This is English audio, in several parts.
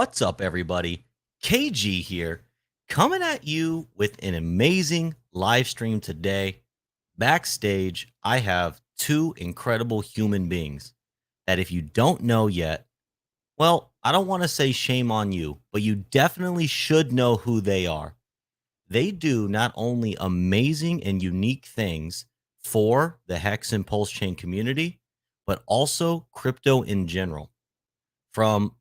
What's up, everybody? KG here, coming at you with an amazing live stream today. Backstage, I have two incredible human beings that, if you don't know yet, well, I don't want to say shame on you, but you definitely should know who they are. They do not only amazing and unique things for the Hex and Pulse Chain community, but also crypto in general, from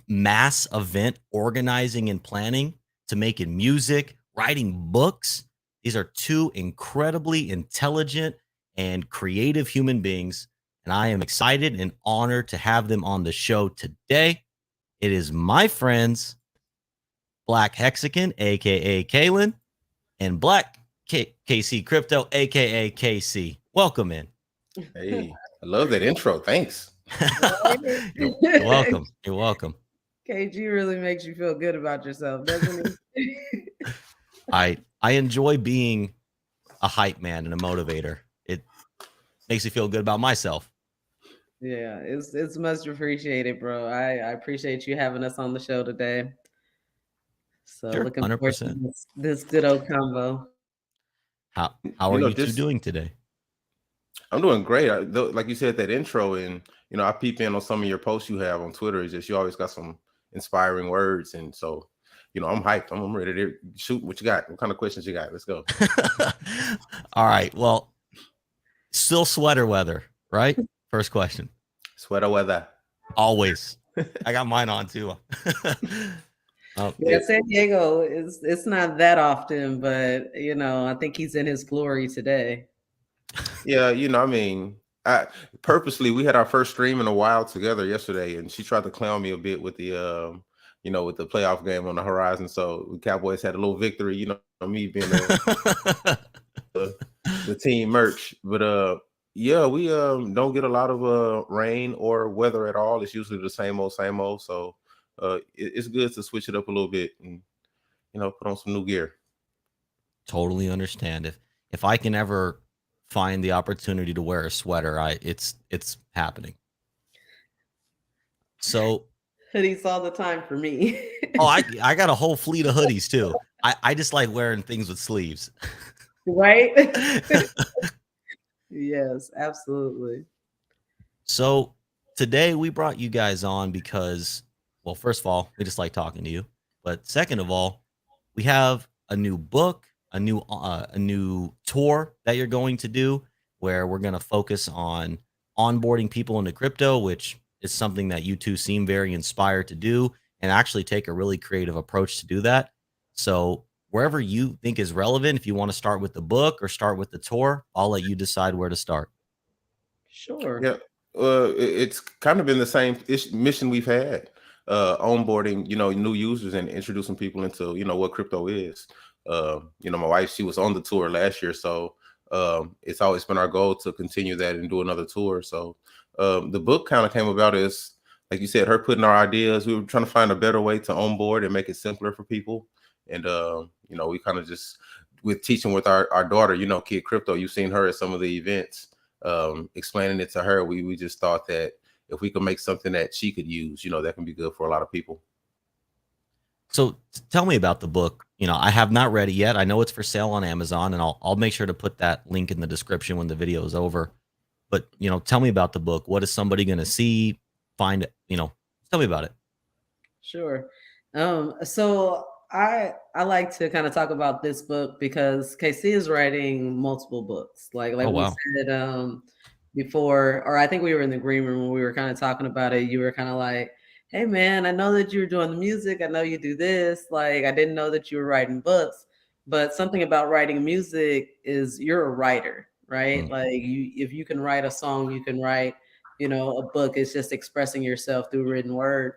mass event organizing and planning to making music, writing books. These are two incredibly intelligent and creative human beings, and I am excited and honored to have them on the show today. It is my friends, Black Hexagon, aka Kalen, and Black KSBtv, aka KC. Welcome in. Hey, I love that intro. Thanks. You're welcome. You're welcome. KG really makes you feel good about yourself, doesn't he? I enjoy being a hype man and a motivator. It makes me feel good about myself. Yeah, it's much appreciated, bro. I appreciate you having us on the show today. So Sure, looking forward to 100%. this good old combo. How are you two doing today? I'm doing great. Like you said, that intro, and I peep in on some of your posts you have on Twitter. Is just you always got some inspiring words, and so I'm hyped. I'm ready to shoot. What you got? What kind of questions you got? Let's go. All right. Well, still sweater weather, right? First question. Sweater weather. Always. I got mine on too. Yeah, San Diego it's not that often, but I think he's in his glory today. Yeah, I purposely, we had our first stream in a while together yesterday, and she tried to clown me a bit with the with the playoff game on the horizon. So the Cowboys had a little victory, me being the team merch. But yeah, we don't get a lot of rain or weather at all. It's usually the same old. So it's good to switch it up a little bit and put on some new gear. Totally understand. If I can ever find the opportunity to wear a sweater, it's happening. So hoodies all the time for me. Oh, I got a whole fleet of hoodies too. I just like wearing things with sleeves. Right? Yes, absolutely. So today we brought you guys on because, well, first of all, we just like talking to you. But second of all, we have a new book, a new tour that you're going to do, where we're going to focus on onboarding people into crypto, which is something that you two seem very inspired to do, and actually take a really creative approach to do that. So wherever you think is relevant, if you want to start with the book or start with the tour, I'll let you decide where to start. Sure. Yeah. It's kind of been the same mission we've had, onboarding, new users and introducing people into, what crypto is. My wife, she was on the tour last year, so it's always been our goal to continue that and do another tour. So the book kind of came about as, like you said, her putting our ideas. We were trying to find a better way to onboard and make it simpler for people. And we kind of just, with teaching with our daughter, Kid Crypto, you've seen her at some of the events. Explaining it to her, we just thought that if we could make something that she could use, that can be good for a lot of people. So tell me about the book. I have not read it yet. I know it's for sale on Amazon, and I'll make sure to put that link in the description when the video is over. But tell me about the book. What is somebody going to see? Find it. Tell me about it. Sure. So I like to kind of talk about this book because KC is writing multiple books. Like Oh, wow. we said before, or I think we were in the green room when we were kind of talking about it. You were kind of like, "Hey man, I know that you're doing the music. I know you do this. Like I didn't know that you were writing books." But something about writing music is you're a writer, right? Like if you can write a song, you can write, a book. It's just expressing yourself through written word.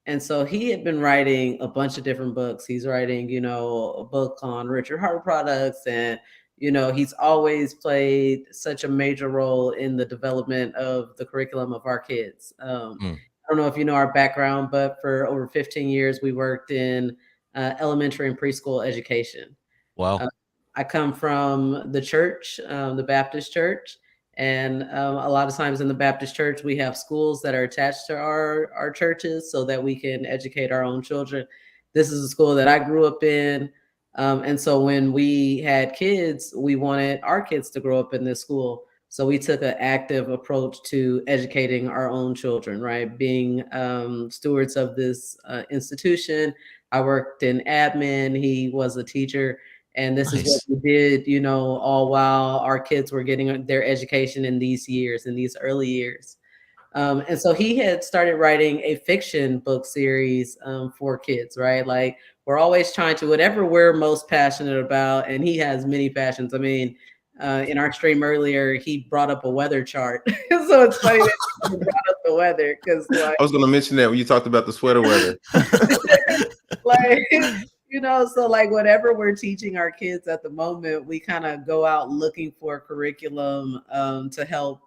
And so he had been writing a bunch of different books. He's writing, a book on Richard Heart products. And, he's always played such a major role in the development of the curriculum of our kids. I don't know if you know our background, but for over 15 years, we worked in elementary and preschool education. Wow. I come from the church, the Baptist church. And a lot of times in the Baptist church, we have schools that are attached to our churches so that we can educate our own children. This is a school that I grew up in. And so when we had kids, we wanted our kids to grow up in this school. So we took an active approach to educating our own children, right? Being stewards of this institution. I worked in admin. He was a teacher. And this is what Nice. we did, all while our kids were getting their education in these years, in these early years. And so he had started writing a fiction book series for kids, right? Like we're always trying to, whatever we're most passionate about, and he has many passions. I mean, in our stream earlier, he brought up a weather chart. So it's funny that he brought up the weather because like, I was going to mention that when you talked about the sweater weather. like, so like whatever we're teaching our kids at the moment, we kind of go out looking for curriculum to help,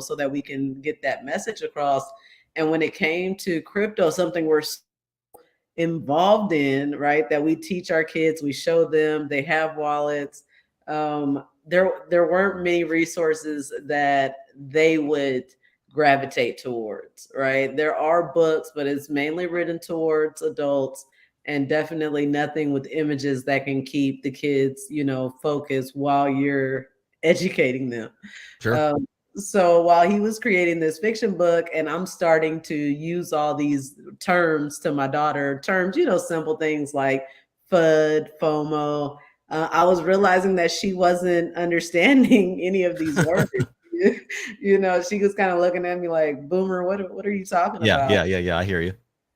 so that we can get that message across. And when it came to crypto, something we're involved in, right, that we teach our kids, we show them, they have wallets. There weren't many resources that they would gravitate towards, right? There are books, but it's mainly written towards adults, and definitely nothing with images that can keep the kids, focused while you're educating them. Sure. So while he was creating this fiction book, and I'm starting to use all these terms to my daughter, terms, simple things like FUD, FOMO, I was realizing that she wasn't understanding any of these words. She was kind of looking at me like, "Boomer, what are you talking Yeah, about?" yeah. I hear you.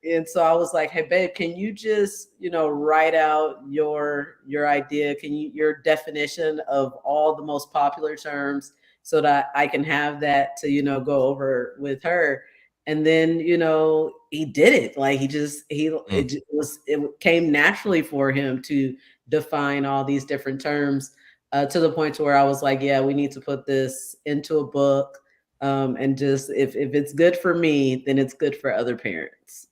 And so I was like, "Hey, babe, can you just, write out your idea? Can you your definition of all the most popular terms so that I can have that to, go over with her?" And then, he did it. Like it came naturally for him to define all these different terms to the point to where I was like, "Yeah, we need to put this into a book." And just if it's good for me, then it's good for other parents.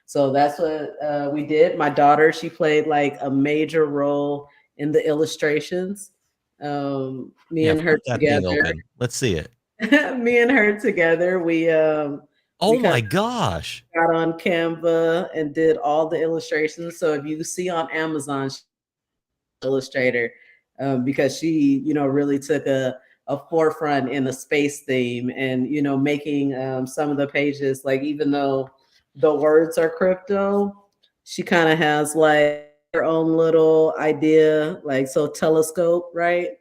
So that's what we did. My daughter, she played like a major role in the illustrations. Me Yeah, and her flip that thing together. open. Let's see it. Me and her together, we Oh kind my of gosh. got on Canva and did all the illustrations. So if you see on Amazon, illustrator, because she, really took a forefront in the space theme, and making some of the pages, like even though the words are crypto, she kind of has like her own little idea, like so telescope, right?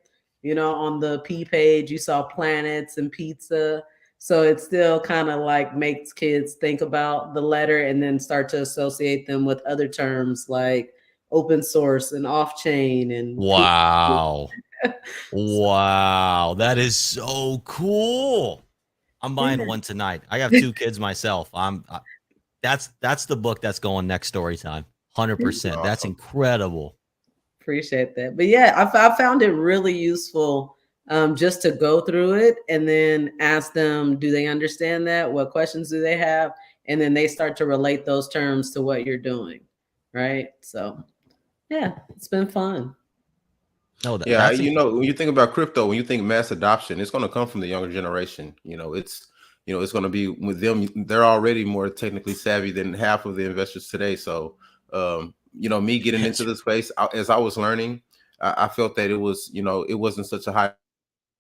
On the P page you saw planets and pizza. So it still kind of like makes kids think about the letter and then start to associate them with other terms like open source and off chain and Wow. so, Wow. That is so cool. I'm buying yeah. one tonight. I have 2 kids myself. That's the book that's going next story time. 100%. That's Awesome. incredible. Appreciate that. But yeah, I found it really useful just to go through it and then ask them, do they understand that? What questions do they have? And then they start to relate those terms to what you're doing. Right. So yeah, it's been fun. No, Yeah, that's when you think about crypto, when you think mass adoption, it's going to come from the younger generation. It's going to be with them. They're already more technically savvy than half of the investors today. So, me getting into the space as I was learning, I felt that it was, it wasn't such a high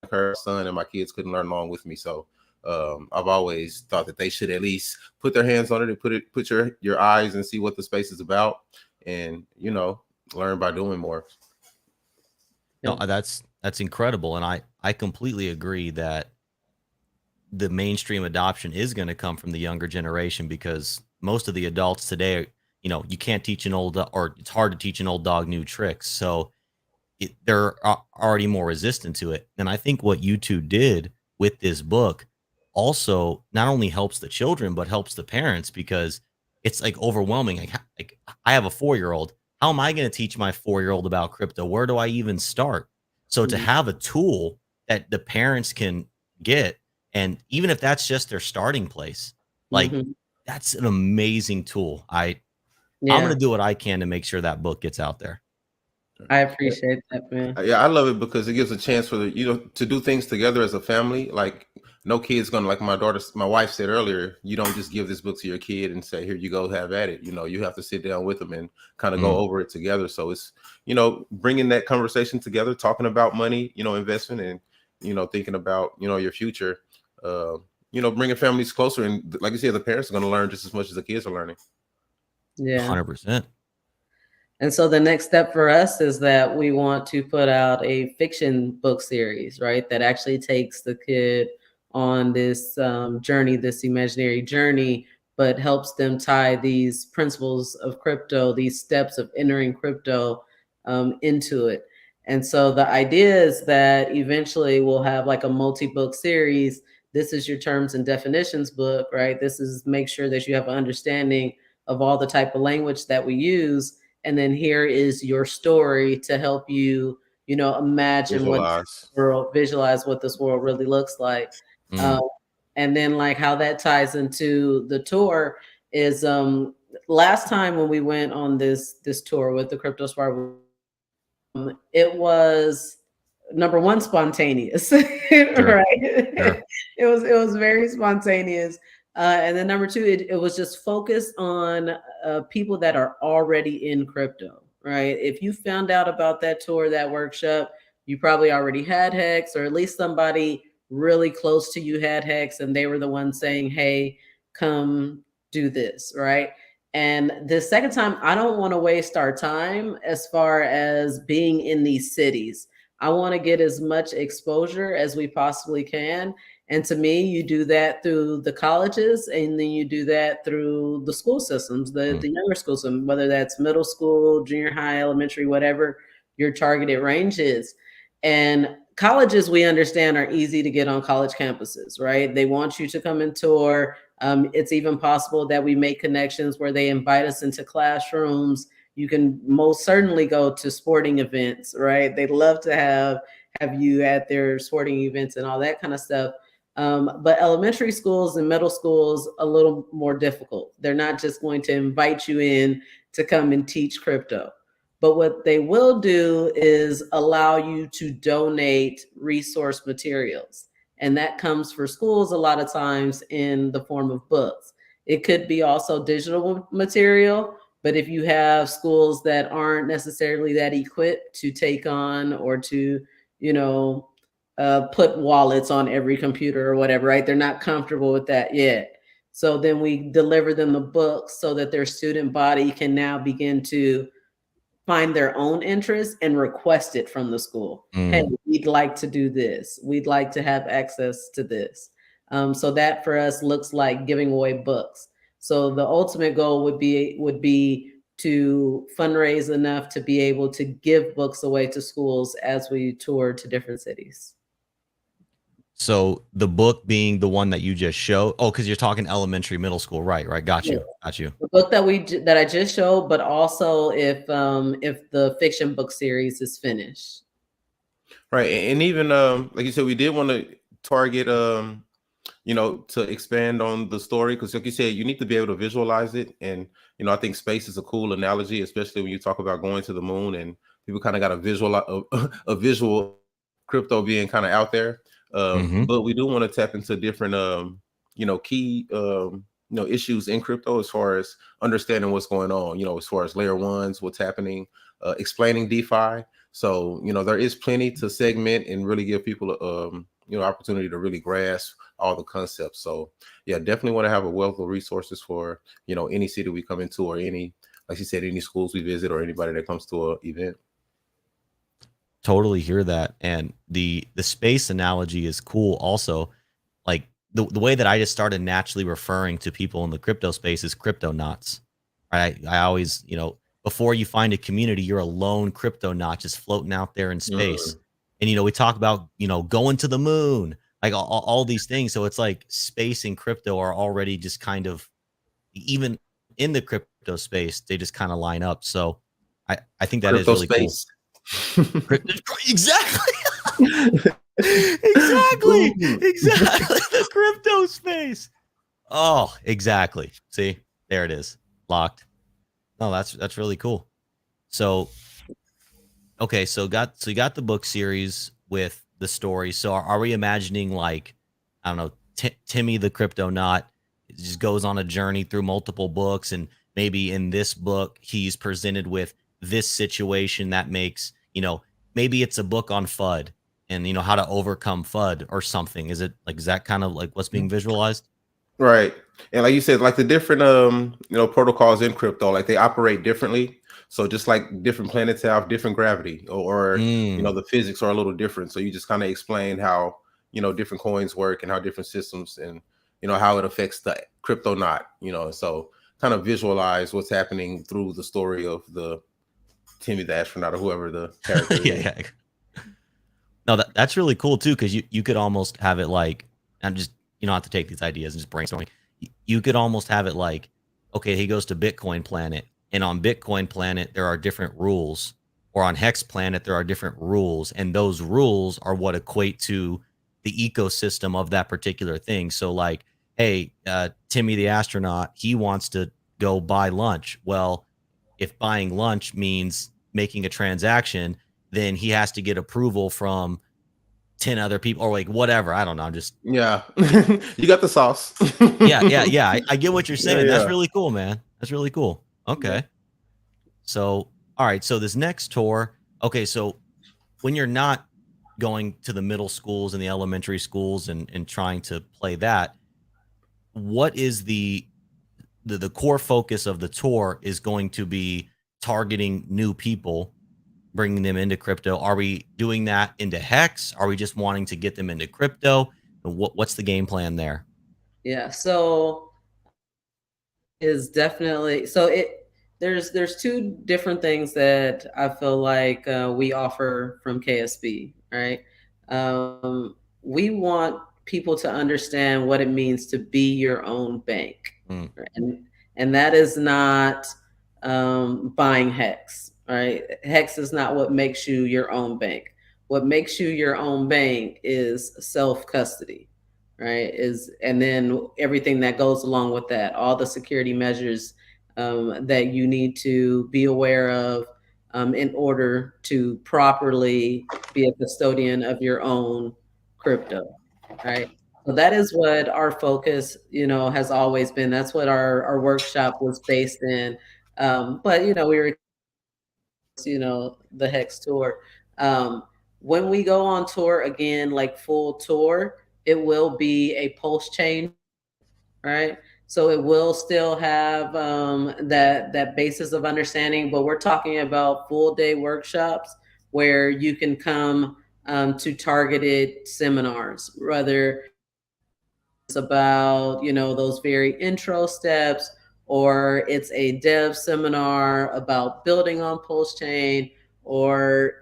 curve. Son and my kids couldn't learn along with me. So, I've always thought that they should at least put their hands on it and put your eyes and see what the space is about, and learn by doing more. No, that's incredible, and I completely agree that the mainstream adoption is going to come from the younger generation, because most of the adults today, you can't teach an old, or it's hard to teach an old dog new tricks. So they're already more resistant to it. And I think what you two did with this book also not only helps the children, but helps the parents, because it's like overwhelming. Like I have a 4-year-old. How am I going to teach my 4-year-old about crypto? Where do I even start? So to have a tool that the parents can get, and even if that's just their starting place, like that's an amazing tool. I'm going to do what I can to make sure that book gets out there. I appreciate that, man. Yeah, I love it because it gives a chance for to do things together as a family. Like no kid's gonna, like my wife said earlier, you don't just give this book to your kid and say, here you go, have at it. You have to sit down with them and kind of go over it together. So it's, bringing that conversation together, talking about money, investment, and, thinking about, your future, bringing families closer. And like you said, the parents are going to learn just as much as the kids are learning. Yeah. 100%. And so the next step for us is that we want to put out a fiction book series, right? That actually takes the kid on this journey, this imaginary journey, but helps them tie these principles of crypto, these steps of entering crypto into it. And so the idea is that eventually we'll have like a multi-book series. This is your terms and definitions book, right? This is make sure that you have an understanding of all the type of language that we use. And then here is your story to help you, imagine visualize what this world really looks like. And then like how that ties into the tour is last time when we went on this tour with the Crypto Spark, it was number one, spontaneous, right? Sure. It was very spontaneous. And then number two, it was just focused on people that are already in crypto, right? If you found out about that tour, that workshop, you probably already had Hex, or at least somebody really close to you had Hex, and they were the ones saying, hey, come do this, right? And the second time, I don't want to waste our time as far as being in these cities. I want to get as much exposure as we possibly can. And to me, you do that through the colleges, and then you do that through the school systems, the younger school system, whether that's middle school, junior high, elementary, whatever your targeted range is. And colleges, we understand, are easy to get on college campuses, right? They want you to come and tour. It's even possible that we make connections where they invite us into classrooms. You can most certainly go to sporting events, right? They'd love to have you at their sporting events and all that kind of stuff. But elementary schools and middle schools, a little more difficult. They're not just going to invite you in to come and teach crypto. But what they will do is allow you to donate resource materials. And that comes for schools a lot of times in the form of books. It could be also digital material, but if you have schools that aren't necessarily that equipped to take on or to, put wallets on every computer or whatever, right? They're not comfortable with that yet. So then we deliver them the books so that their student body can now begin to find their own interest and request it from the school. Hey, we'd like to do this. We'd like to have access to this. So that for us looks like giving away books. So the ultimate goal would be to fundraise enough to be able to give books away to schools as we tour to different cities. So the book being the one that you just showed. Oh, because you're talking elementary, middle school, right? Got you. The book that I just showed, but also if the fiction book series is finished. Right, and even like you said, we did want to target to expand on the story, because like you said, you need to be able to visualize it. And I think space is a cool analogy, especially when you talk about going to the moon, and people kind of got a visual crypto being kind of out there. But we do want to tap into different key issues in crypto, as far as understanding what's going on, as far as layer ones, what's happening, explaining DeFi. So there is plenty to segment and really give people opportunity to really grasp all the concepts. So yeah, definitely want to have a wealth of resources for any city we come into, or any, like you said, any schools we visit, or anybody that comes to an event. Totally hear that. And the space analogy is cool also. Like the way that I just started naturally referring to people in the crypto space is crypto knots. Right? I always, before you find a community, you're a lone crypto knot just floating out there in space. And we talk about going to the moon, like all these things. So it's like space and crypto are already just kind of, even in the crypto space, they just kind of line up. So I think that crypto is really space. Cool. Exactly. exactly the crypto space. Oh, exactly. See, there it is, locked. No, that's really cool. So Okay, so you got the book series with the story. So are we imagining like, I don't know, Timmy the Cryptonaut just goes on a journey through multiple books, and maybe in this book he's presented with this situation that makes, maybe it's a book on FUD and how to overcome FUD or something. Is it like, is that kind of like what's being visualized? Right. And like you said, like the different protocols in crypto, like they operate differently. So just like different planets have different gravity, or Mm. the physics are a little different. So you just kind of explain how different coins work and how different systems, and how it affects the crypto knot. So kind of visualize what's happening through the story of the Timmy the astronaut or whoever the character Yeah, is. yeah. No, that's really cool too, because you could almost have it like, I'm just, you don't have to take these ideas and just brainstorming. You could almost have it like, okay, he goes to Bitcoin Planet, and on Bitcoin Planet there are different rules, or on Hex Planet there are different rules, and those rules are what equate to the ecosystem of that particular thing. So like, hey, Timmy the astronaut, he wants to go buy lunch. Well, if buying lunch means making a transaction, then he has to get approval from 10 other people, or like whatever. I don't know. I'm just, Yeah. You got the sauce. yeah. I get what you're Yeah, saying. That's yeah. really cool, man. That's really cool. Yeah. Okay. So, all right. So this next tour, okay. So when you're not going to the middle schools and the elementary schools and trying to play that, what is the core focus of the tour is going to be targeting new people, bringing them into crypto? Are we doing that into Hex? Are we just wanting to get them into crypto? What's the game plan there? Yeah. So is definitely so it there's two different things that I feel like we offer from KSB, right? We want people to understand what it means to be your own bank, Mm. right? And that is not buying Hex, right? Hex is not what makes you your own bank. What makes you your own bank is self custody, right? Is and then everything that goes along with that, all the security measures that you need to be aware of in order to properly be a custodian of your own crypto, right? So that is what our focus, has always been. That's what our workshop was based in. But we were, the Hex tour. Um, when we go on tour again, like full tour, it will be a pulse chain, right? So it will still have that basis of understanding, but we're talking about full day workshops where you can come to targeted seminars, whether it's about those very intro steps, or it's a dev seminar about building on pulse chain, or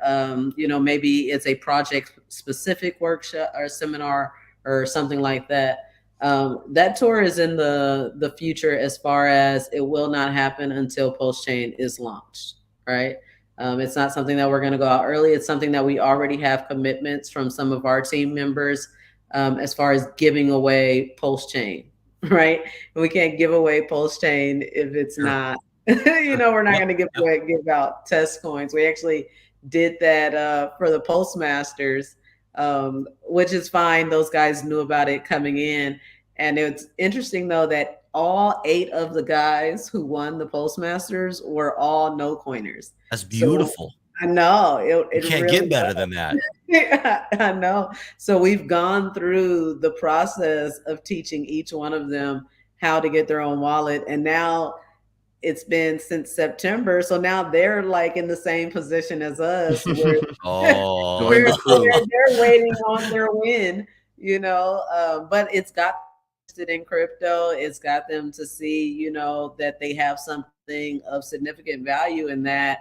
maybe it's a project specific workshop or seminar or something like that. That tour is in the future, as far as it will not happen until pulse chain is launched, right? It's not something that we're going to go out early. It's something that we already have commitments from some of our team members, as far as giving away pulse chain, right? And we can't give away pulse chain if it's Sure. not, we're not Yep. going to Yep. give out test coins. We actually did that for the Postmasters, which is fine. Those guys knew about it coming in. And it's interesting, though, that all 8 of the guys who won the Postmasters were all no coiners. That's So beautiful. I know You it can't really get better than that. I know. So we've gone through the process of teaching each one of them how to get their own wallet. And now it's been since September. So now they're like in the same position as us, where Join Oh, the crew. they're waiting on their win, but it's got them interested in crypto. It's got them to see, that they have something of significant value in that.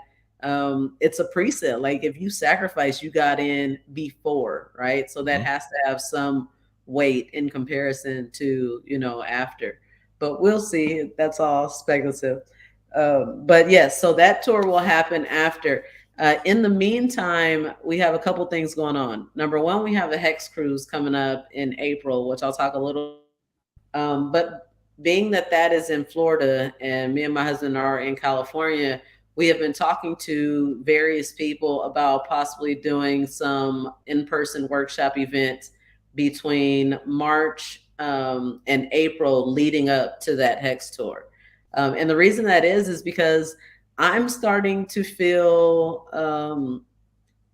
It's a preset. Like if you sacrifice, you got in before, right? So that mhm. has to have some weight in comparison to, after. But we'll see. That's all speculative. But yes, so that tour will happen after. In the meantime, we have a couple things going on. Number one, we have a Hex Cruise coming up in April, which I'll talk a little. But being that that is in Florida and me and my husband are in California, we have been talking to various people about possibly doing some in-person workshop events between March and April leading up to that Hex tour. And the reason that is because I'm starting to feel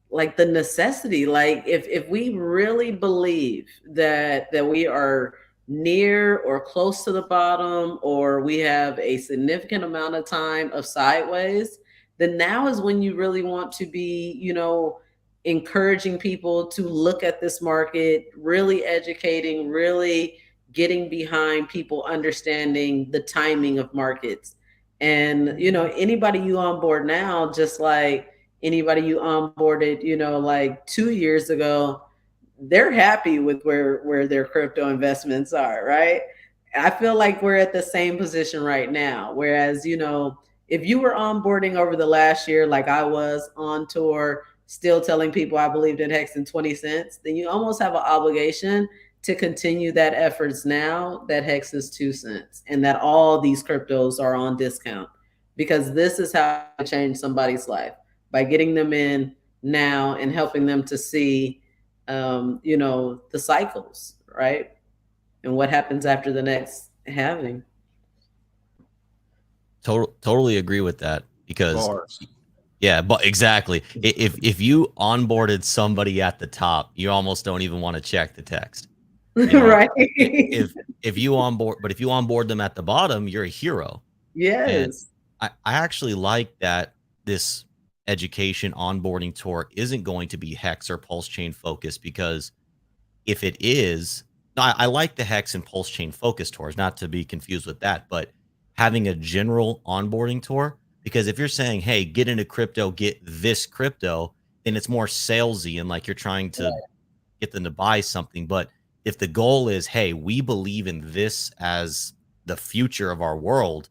like the necessity, like if we really believe that we are near or close to the bottom, or we have a significant amount of time of sideways, then now is when you really want to be, encouraging people to look at this market, really educating, really getting behind people understanding the timing of markets. And anybody you onboard now, just like anybody you onboarded, like 2 years ago, they're happy with where their crypto investments are, right? I feel like we're at the same position right now. Whereas, if you were onboarding over the last year, like I was on tour, still telling people I believed in Hex in 20 cents, then you almost have an obligation to continue that efforts now that Hex is 2 cents and that all these cryptos are on discount, because this is how to change somebody's life, by getting them in now and helping them to see, the cycles, right? And what happens after the next halving. Totally agree with that, because Bars. yeah, but exactly. If you onboarded somebody at the top, you almost don't even want to check the text. Right. If you onboard them at the bottom, you're a hero. And Yes. I actually like that this education onboarding tour isn't going to be Hex or Pulse Chain focused, because if it is, I like the Hex and Pulse Chain focus tours, not to be confused with that, but having a general onboarding tour, because if you're saying, hey, get into crypto, get this crypto, then it's more salesy and like you're trying to get them to buy something. But if the goal is, hey, we believe in this as the future of our world,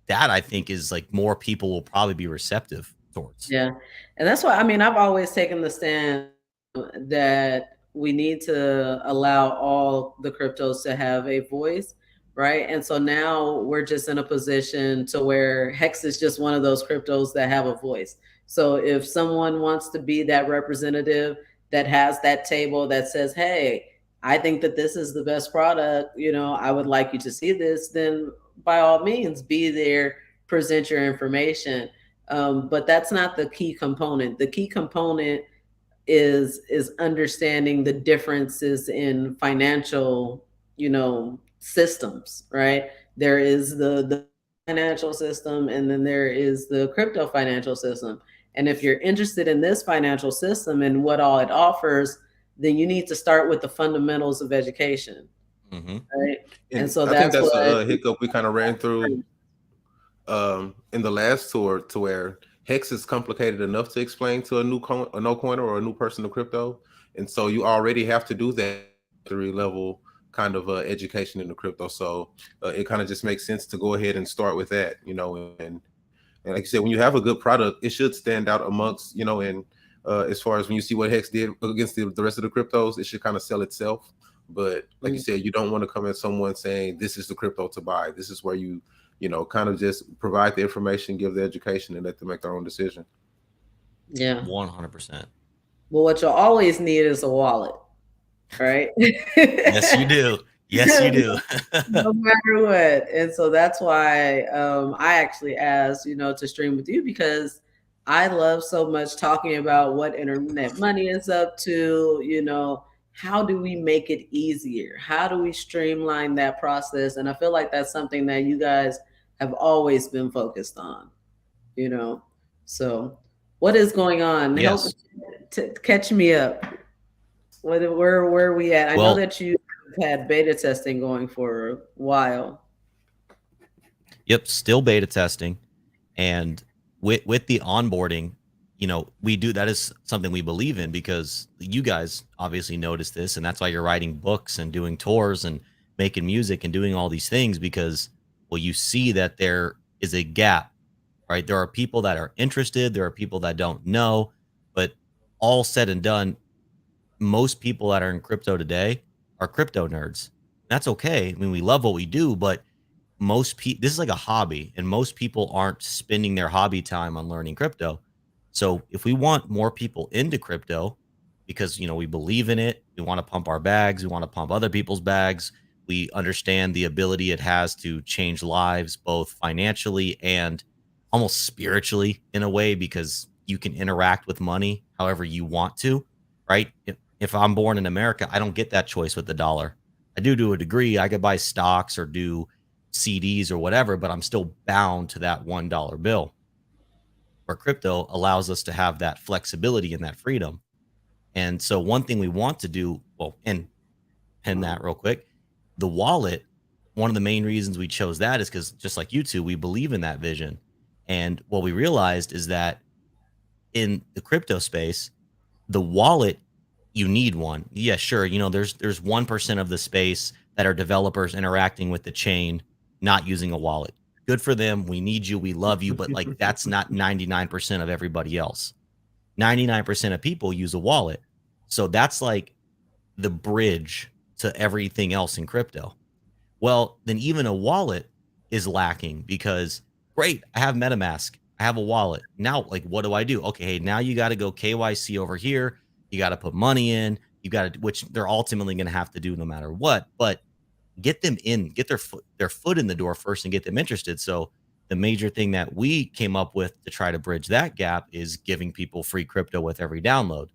that I think is like more people will probably be receptive towards. Yeah. And that's why, I've always taken the stand that we need to allow all the cryptos to have a voice, right? And so now we're just in a position to where Hex is just one of those cryptos that have a voice. So if someone wants to be that representative that has that table that says, hey, I think that this is the best product, I would like you to see this, then by all means be there, present your information. But that's not the key component. The key component is understanding the differences in financial, systems, right? There is the financial system, and then there is the crypto financial system. And if you're interested in this financial system and what all it offers, then you need to start with the fundamentals of education, right? And so I think that's that's what a hiccup we kind of ran through in the last tour, to where Hex is complicated enough to explain to a no coiner or a new person to crypto, and so you already have to do that 3 level kind of education in the crypto. So it kind of just makes sense to go ahead and start with that, and like you said, when you have a good product, it should stand out amongst, and as far as when you see what Hex did against the rest of the cryptos, it should kind of sell itself. But like you said, you don't want to come at someone saying this is the crypto to buy. This is where you kind of just provide the information, give the education, and let them make their own decision. Yeah. 100%. Well, what you'll always need is a wallet, right? Yes, you do. Yes, you do. No matter what. And so that's why I actually asked, to stream with you, because I love so much talking about what internet money is up to, how do we make it easier? How do we streamline that process? And I feel like that's something that you guys have always been focused on, So what is going on? Yes. Help to catch me up. Where are we at? I know that you had beta testing going for a while. Yep, still beta testing. And with the onboarding, we do, that is something we believe in, because you guys obviously noticed this, and that's why you're writing books and doing tours and making music and doing all these things, because you see that there is a gap, right? There are people that are interested, there are people that don't know, but all said and done, most people that are in crypto today are crypto nerds. That's okay. I mean, we love what we do, but most people, this is like a hobby, and most people aren't spending their hobby time on learning crypto. So if we want more people into crypto, because we believe in it, we want to pump our bags, we want to pump other people's bags, we understand the ability it has to change lives, both financially and almost spiritually in a way, because you can interact with money however you want to, right? If I'm born in America, I don't get that choice with the dollar. I do to a degree. I could buy stocks or do CDs or whatever, but I'm still bound to that $1 bill. Where crypto allows us to have that flexibility and that freedom. And so one thing we want to do, well, and pen that real quick, the wallet, one of the main reasons we chose that is because, just like you two, we believe in that vision. And what we realized is that in the crypto space, the wallet, you need one. Yeah, sure. There's 1% of the space that are developers interacting with the chain, not using a wallet. Good for them. We need you. We love you. But like, that's not 99% of everybody else. 99% of people use a wallet. So that's like the bridge to everything else in crypto. Well, then even a wallet is lacking, because great, I have MetaMask, I have a wallet. Now, like, what do I do? Okay, hey, now you got to go KYC over here. You got to put money in. You got to, which they're ultimately going to have to do no matter what. But get them in, get their foot in the door first, and get them interested. So the major thing that we came up with to try to bridge that gap is giving people free crypto with every download.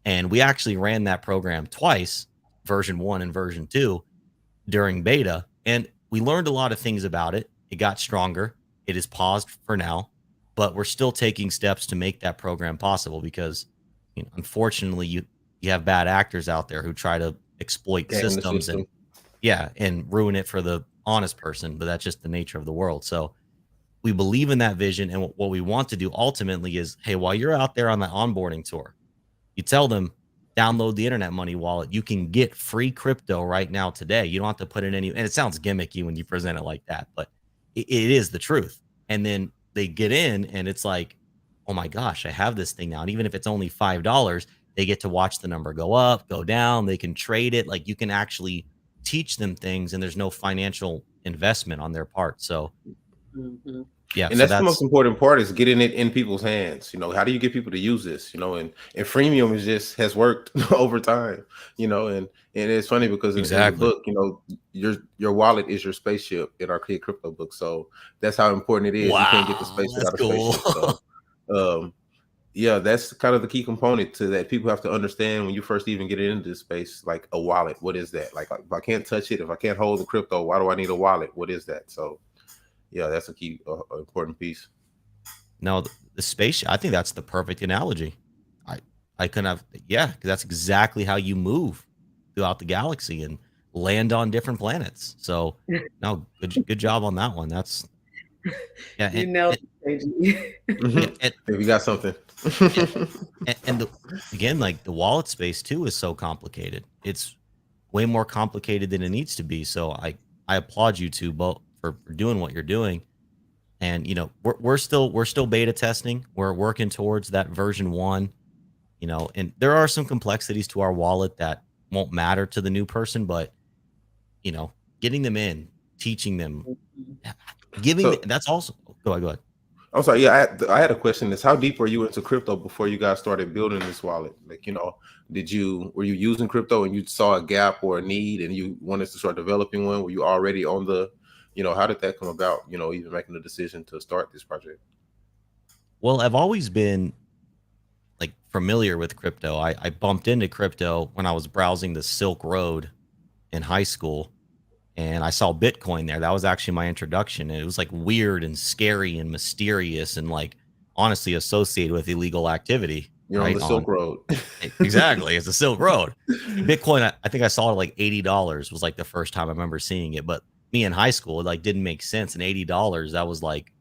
And we actually ran that program twice, version 1 and version 2, during beta. And we learned a lot of things about it. It got stronger. It is paused for now, but we're still taking steps to make that program possible, because unfortunately you have bad actors out there who try to exploit systems and ruin it for the honest person. But that's just the nature of the world. So we believe in that vision. And what we want to do ultimately is, hey, while you're out there on the onboarding tour, you tell them, download the Internet Money wallet. You can get free crypto right now today. You don't have to put in any, and it sounds gimmicky when you present it like that, but it is the truth. And then they get in and it's like, oh my gosh, I have this thing now. And even if it's only $5, they get to watch the number go up, go down. They can trade it. Like, you can actually teach them things, and there's no financial investment on their part. So yeah, and that's the most important part, is getting it in people's hands. How do you get people to use this? And freemium has worked over time. And it's funny because in the book, your wallet is your spaceship in our Kid Crypto book. So that's how important it is. Wow, you can't get the space without a spaceship. So yeah, that's kind of the key component to that. People have to understand when you first even get into this space, like a wallet, what is that? Like, if I can't touch it, if I can't hold the crypto, why do I need a wallet? What is that? So yeah, that's a key important piece. No, the space, I think that's the perfect analogy. I couldn't have, yeah, because that's exactly how you move throughout the galaxy and land on different planets. So no, good job on that one. That's yeah. You know, if you got something. and again, like, the wallet space too is so complicated. It's way more complicated than it needs to be. So I applaud you two both for doing what you're doing. And we're still beta testing. We're working towards that version 1. And there are some complexities to our wallet that won't matter to the new person, but getting them in, teaching them, giving that's also go ahead. I'm sorry. Yeah, I had a question. Is how deep were you into crypto before you guys started building this wallet? Like, were you using crypto and you saw a gap or a need and you wanted to start developing one? Were you already on the, how did that come about? Even making the decision to start this project? Well, I've always been like familiar with crypto. I bumped into crypto when I was browsing the Silk Road in high school, and I saw Bitcoin there. That was actually my introduction. And it was like weird and scary and mysterious and like honestly associated with illegal activity. You're right? On the Silk Road. Exactly. It's the Silk Road. Bitcoin, I think I saw it like $80 was like the first time I remember seeing it. But me in high school, it like didn't make sense. And $80, that was like,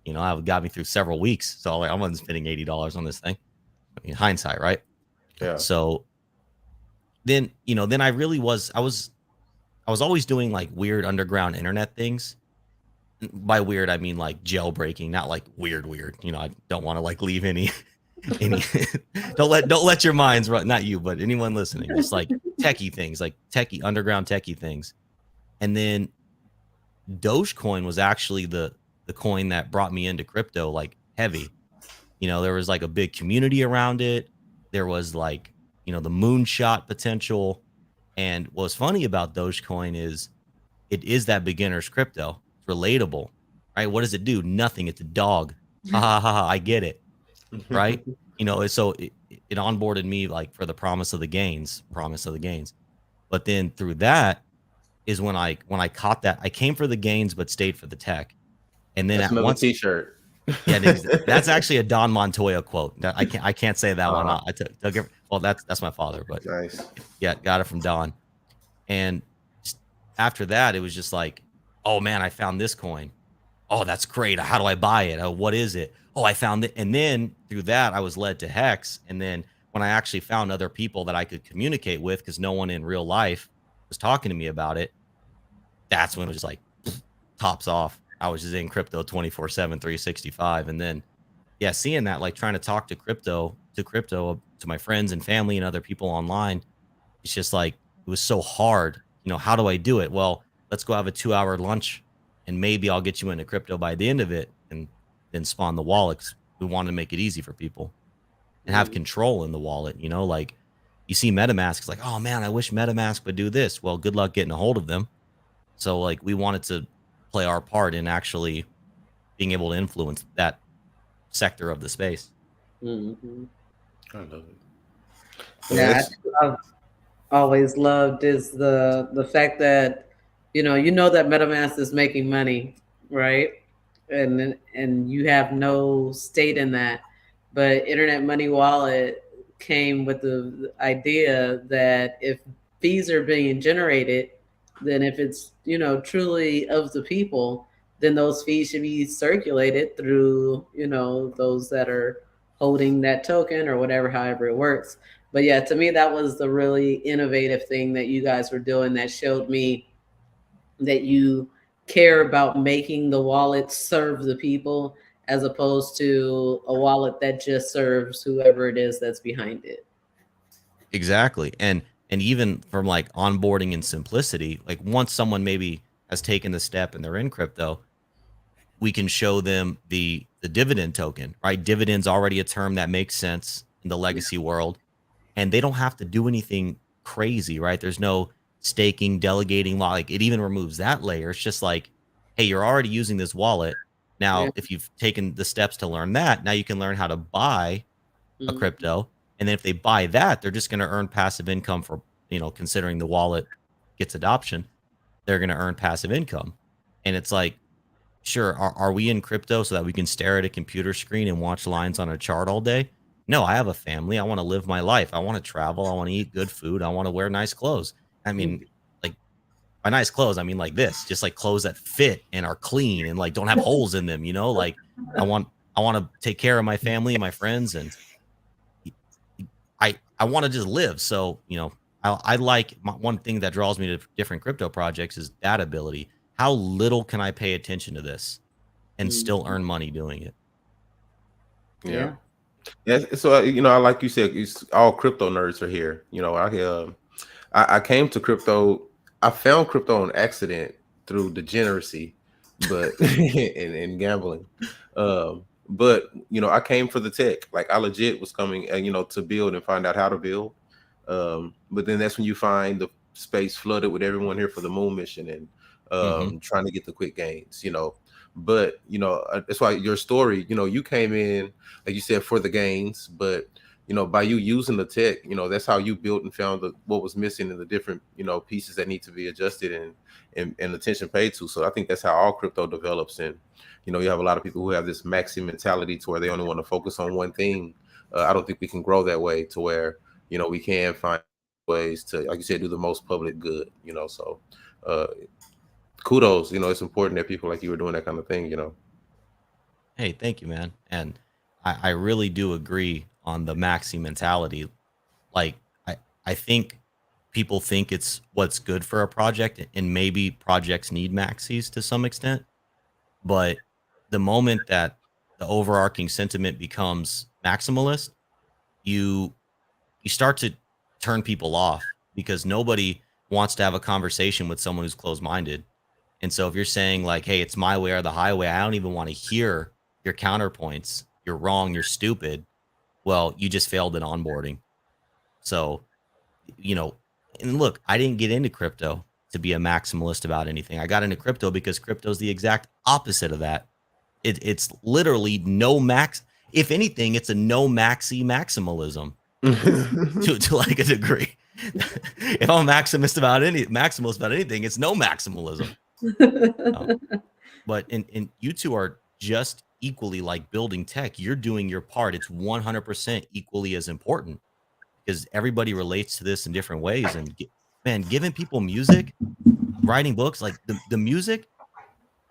that got me through several weeks. So like, I wasn't spending $80 on this thing. I mean, hindsight, right? Yeah. So then, then I was always doing like weird underground internet things. By weird, I mean like jailbreaking, not like weird. I don't want to like leave any don't let your minds run, not you, but anyone listening, just like techie things, like underground techie things. And then Dogecoin was actually the coin that brought me into crypto like heavy. You know, there was like a big community around it. There was like, you know, the moonshot potential. And what's funny about Dogecoin is it is that beginner's crypto. It's relatable, right? What does it do? Nothing. It's a dog. Ha ha ha. Ha, I get it, right? You know, so it onboarded me like for the promise of the gains, But then through that is when I caught that I came for the gains but stayed for the tech. And then That's at another once, T-shirt. yeah, that's actually a Don Montoya quote. That I can't say that one. I took it. Well, that's my father, but Nice. yeah, got it from Don. And just after that, it was just like, oh man, I found this coin. Oh, that's great. How do I buy it? Oh, what is it? Oh, I found it. And then through that, I was led to Hex. And then when I actually found other people that I could communicate with, because no one in real life was talking to me about it, that's when it was just like tops off. I was just in crypto 24/7, 365. And then, yeah, seeing that, like trying to talk to my friends and family and other people online, it's just like, it was so hard. You know, how do I do it? Well, let's go have a 2-hour lunch and maybe I'll get you into crypto by the end of it and then spawn the wallet. 'Cause we want to make it easy for people and have control in the wallet. You know, like you see MetaMask, it's like, oh man, I wish MetaMask would do this. Well, good luck getting a hold of them. So like we wanted to play our part in actually being able to influence that sector of the space. Mm-hmm. I love it. Yeah, I've always loved is the fact that you know that MetaMask is making money, right? And you have no stake in that. But Internet Money Wallet came with the idea that if fees are being generated, then if it's truly of the people, then those fees should be circulated through those that are holding that token or whatever, however it works. But yeah, to me, that was the really innovative thing that you guys were doing that showed me that you care about making the wallet serve the people as opposed to a wallet that just serves whoever it is that's behind it. Exactly. And even from like onboarding and simplicity, like once someone maybe has taken the step and they're in crypto, we can show them the dividend token, right? Dividend's already a term that makes sense in the legacy world, and they don't have to do anything crazy, right? There's no staking, delegating law. Like it even removes that layer. It's just like, hey, you're already using this wallet. Yeah. Now, if you've taken the steps to learn that, now you can learn how to buy a Mhm. crypto. And then if they buy that, they're just going to earn passive income for, you know, considering the wallet gets adoption, they're going to earn passive income. And it's like, sure, are we in crypto so that we can stare at a computer screen and watch lines on a chart all day? No, I have a family. I want to live my life. I want to travel. I want to eat good food. I want to wear nice clothes. I mean, like by nice clothes, I mean like this, just like clothes that fit and are clean and like don't have holes in them, you know? Like I want to take care of my family and my friends, and I want to just live. So, you know, I like one thing that draws me to different crypto projects is adaptability. How little can I pay attention to this and still earn money doing it? Yeah. Yeah. So you know, like you said, it's all crypto nerds are here. You know, I came to crypto. I found crypto on accident through degeneracy, but and gambling. But you know, I came for the tech. Like I legit was coming, you know, to build and find out how to build. But then that's when you find the space flooded with everyone here for the moon mission and trying to get the quick gains. You know, but you know, that's why your story. You know, you came in like you said for the gains, but you know, by you using the tech, you know, that's how you built and found what was missing in the different, you know, pieces that need to be adjusted and attention paid to. So I think that's how all crypto develops. And, you know, you have a lot of people who have this Maxi mentality to where they only want to focus on one thing. I don't think we can grow that way to where, you know, we can find ways to, like you said, do the most public good, you know, so kudos, you know, it's important that people like you are doing that kind of thing, you know. Hey, thank you, man. And I really do agree on the maxi mentality. Like I think people think it's what's good for a project, and maybe projects need maxis to some extent. But the moment that the overarching sentiment becomes maximalist, you you start to turn people off because nobody wants to have a conversation with someone who's closed minded. And so if you're saying like, hey, it's my way or the highway, I don't even want to hear your counterpoints. You're wrong. You're stupid. Well, you just failed in onboarding. So, you know, and look, I didn't get into crypto to be a maximalist about anything. I got into crypto because crypto is the exact opposite of that. It's literally no max. If anything, it's a no maxi maximalism to like a degree. If I'm a maximalist about anything, it's no maximalism. But and you two are just equally like building tech. You're doing your part. It's 100% equally as important because everybody relates to this in different ways. And man, giving people music, writing books, like the music,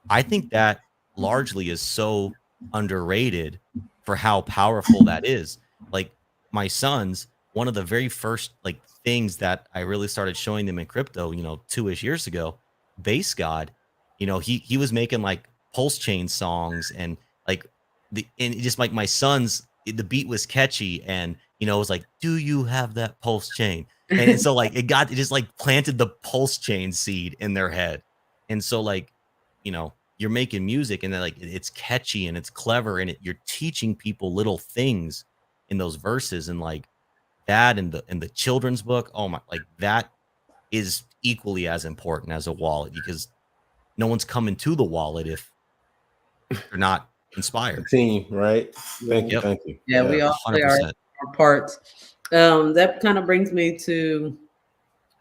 I think that largely is so underrated for how powerful that is. Like my sons, one of the very first like things that I really started showing them in crypto, 2-ish years ago, Bass God, he was making like pulse chain songs and like and just like my sons, the beat was catchy and it was like, do you have that pulse chain? And so like it just like planted the pulse chain seed in their head. And so like, you're making music and then like it's catchy and it's clever and you're teaching people little things in those verses and like that and the children's book. Oh my, like that is equally as important as a wallet because no one's coming to the wallet if they're not inspired. Team, right? Thank you. Yeah. Thank you. Yeah, we all play our parts. That kind of brings me to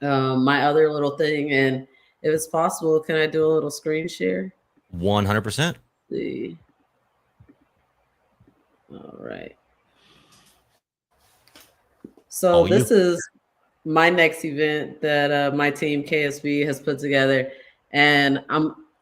my other little thing. And if it's possible, can I do a little screen share? 100%. See. All right. So this is my next event that my team KSB has put together, and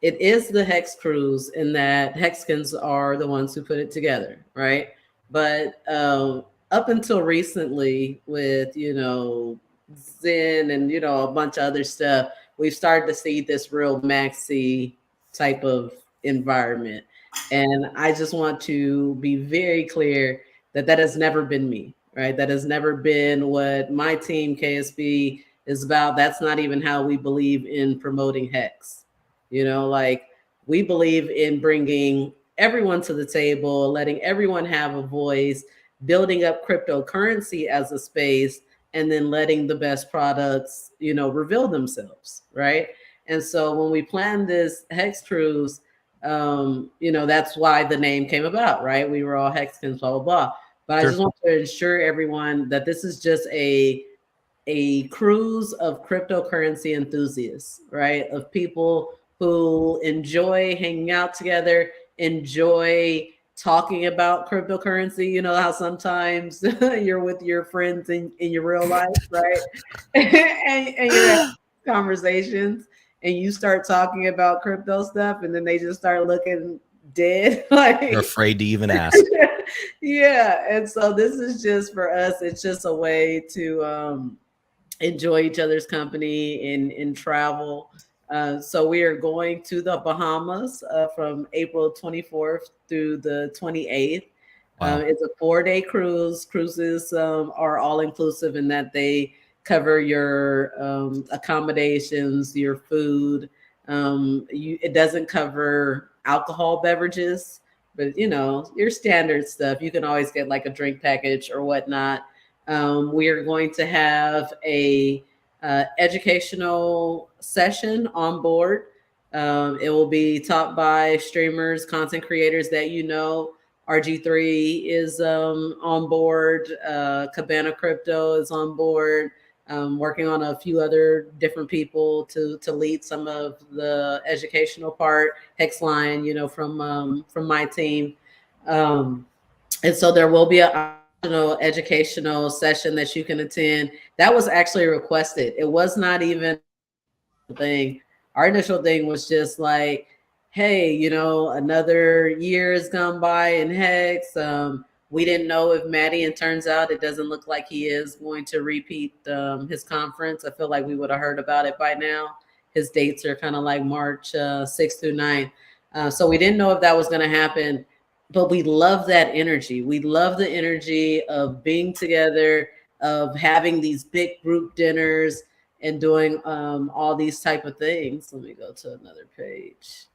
it is the Hex Cruise in that Hexkins are the ones who put it together, right? But up until recently, with Zen and a bunch of other stuff, we've started to see this real maxi type of environment. And I just want to be very clear that has never been me, right? That has never been what my team KSB is about. That's not even how we believe in promoting Hex. Like we believe in bringing everyone to the table, letting everyone have a voice, building up cryptocurrency as a space, and then letting the best products, reveal themselves, right? And so when we planned this Hex Cruise, that's why the name came about, right? We were all Hexkins, blah, blah, blah. But sure. I just want to assure everyone that this is just a cruise of cryptocurrency enthusiasts, right? Of people who enjoy hanging out together, enjoy talking about cryptocurrency. You know how sometimes you're with your friends in your real life, right? and you're having conversations and you start talking about crypto stuff and then they just start looking dead. Like you're afraid to even ask. Yeah. And so this is just for us, it's just a way to enjoy each other's company and travel. So we are going to the Bahamas from April 24th through the 28th. Wow. It's a 4-day cruise. Cruises are all inclusive in that they cover your accommodations, your food. It doesn't cover alcohol beverages, but your standard stuff. You can always get like a drink package or whatnot. We are going to have a educational session on board. It will be taught by streamers, content creators that RG3 is on board. Cabana Crypto is on board. Working on a few other different people to lead some of the educational part. Hexline, from my team, and so there will be a educational session that you can attend. That was actually requested. It was not even a thing. Our initial thing was just like, hey, another year has gone by in Hex. We didn't know if Maddie, and turns out it doesn't look like he is going to repeat his conference. I feel like we would have heard about it by now. His dates are kind of like March 6th through 9th. So we didn't know if that was going to happen. But we love that energy. We love the energy of being together, of having these big group dinners. and doing all these type of things. Let me go to another page.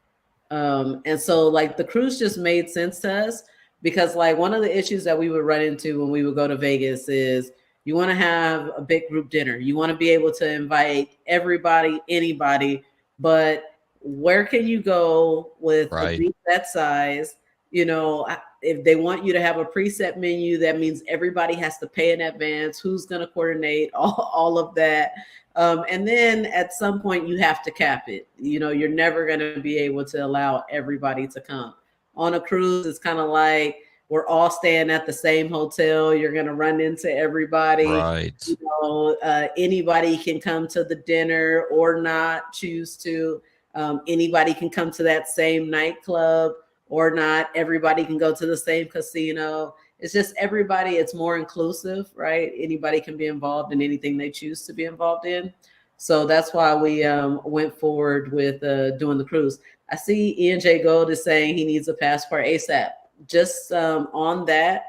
And so like the cruise just made sense to us because like one of the issues that we would run into when we would go to Vegas is you want to have a big group dinner. You want to be able to invite everybody, anybody, but where can you go with a group that size? You know, if they want you to have a preset menu, that means everybody has to pay in advance. Who's going to coordinate all of that? And then at some point you have to cap it. You know, you're never going to be able to allow everybody to come. On a cruise, it's kind of like we're all staying at the same hotel. You're going to run into everybody. Right. You know, anybody can come to the dinner or not choose to. Anybody can come to that same nightclub or not. Everybody can go to the same casino. It's just everybody, it's more inclusive, right? Anybody can be involved in anything they choose to be involved in. So that's why we went forward with doing the cruise. I see Ian J. Gold is saying he needs a passport ASAP. Just on that,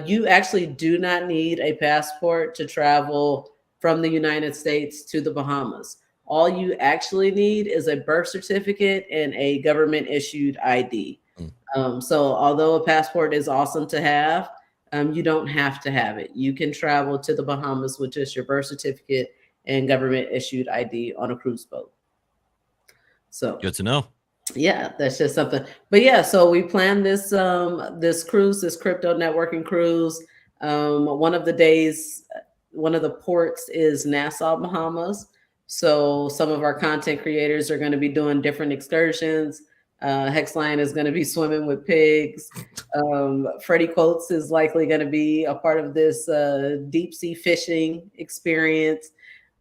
you actually do not need a passport to travel from the United States to the Bahamas. All you actually need is a birth certificate and a government issued ID. So although a passport is awesome to have, you don't have to have it. You can travel to the Bahamas with just your birth certificate and government issued ID on a cruise boat. So good to know. Yeah, that's just something. But yeah, so we planned this this cruise, this crypto networking cruise. One of the days, one of the ports is Nassau, Bahamas. So some of our content creators are going to be doing different excursions. Hexline is going to be swimming with pigs. Freddie Coates is likely going to be a part of this deep sea fishing experience.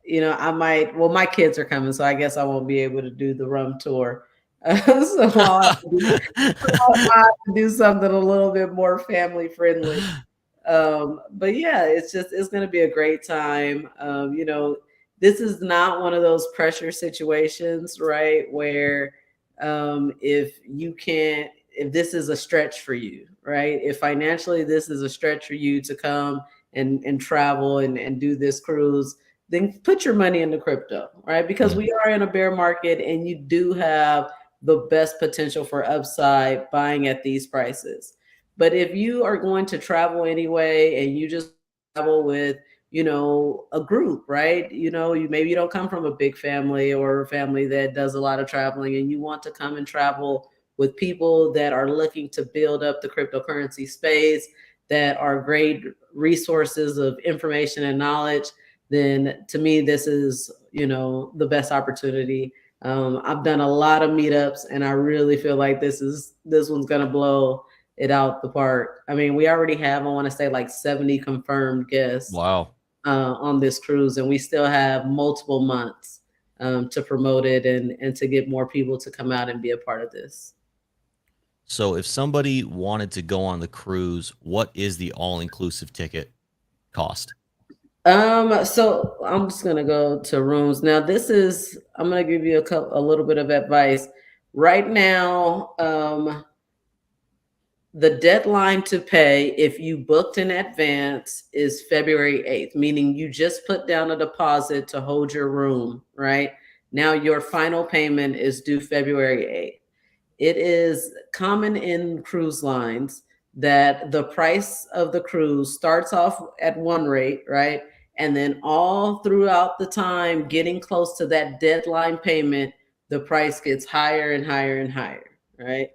You know, I might, well, my kids are coming, so I guess I won't be able to do the rum tour. So I'll have to do something a little bit more family friendly. But yeah, it's going to be a great time. You know, this is not one of those pressure situations, right? Where if this is a stretch for you, right? If financially this is a stretch for you to come and travel and do this cruise, then put your money into crypto, right? Because we are in a bear market and you do have the best potential for upside buying at these prices. But if you are going to travel anyway and you just travel with, you know, a group, right? You know, maybe you don't come from a big family or a family that does a lot of traveling and you want to come and travel with people that are looking to build up the cryptocurrency space, that are great resources of information and knowledge, then to me, this is, you know, the best opportunity. I've done a lot of meetups and I really feel like this one's going to blow it out the park. I mean, we already have, I want to say like 70 confirmed guests. Wow. On this cruise, and we still have multiple months to promote it and to get more people to come out and be a part of this. So if somebody wanted to go on the cruise, what is the all-inclusive ticket cost? So I'm just gonna go to rooms. Now I'm gonna give you a little bit of advice. Right now, the deadline to pay, if you booked in advance, is February 8th, meaning you just put down a deposit to hold your room, right? Now your final payment is due February 8th. It is common in cruise lines that the price of the cruise starts off at one rate, right? And then all throughout the time, getting close to that deadline payment, the price gets higher and higher and higher, right?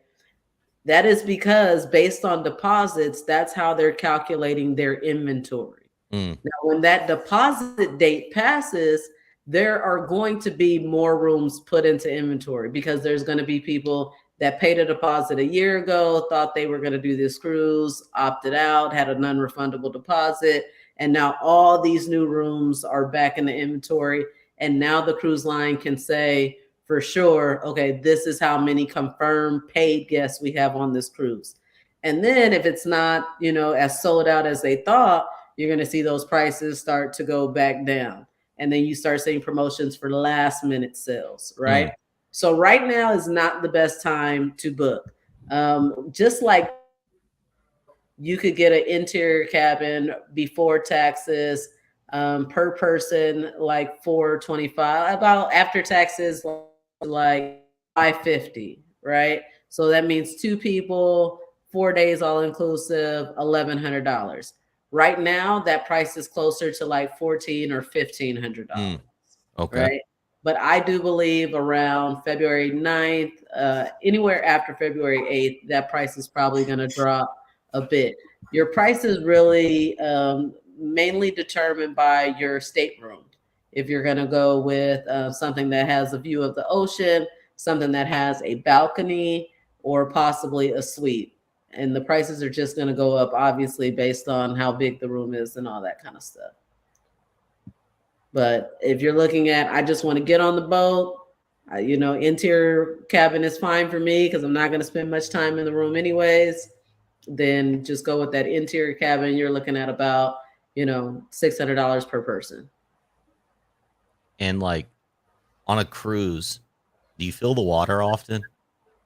That is because based on deposits, that's how they're calculating their inventory. Now, when that deposit date passes, there are going to be more rooms put into inventory because there's going to be people that paid a deposit a year ago, thought they were going to do this cruise, opted out, had a non-refundable deposit, and now all these new rooms are back in the inventory. And now the cruise line can say for sure, okay, this is how many confirmed paid guests we have on this cruise. And then if it's not, you know, as sold out as they thought, you're going to see those prices start to go back down. And then you start seeing promotions for last minute sales, right? So right now is not the best time to book. Just like you could get an interior cabin before taxes per person, like 425, about after taxes, like 550, right? So that means two people, 4 days all inclusive, $1,100. Right now, that price is closer to like $1,400 or $1,500, Okay. right? But I do believe around February 9th, anywhere after February 8th, that price is probably going to drop a bit. Your price is really mainly determined by your stateroom. If you're going to go with something that has a view of the ocean, something that has a balcony, or possibly a suite. And the prices are just going to go up, obviously, based on how big the room is and all that kind of stuff. But if you're looking at, I just want to get on the boat, interior cabin is fine for me because I'm not going to spend much time in the room anyways, then just go with that interior cabin. You're looking at about, $600 per person. And like on a cruise, do you feel the water often?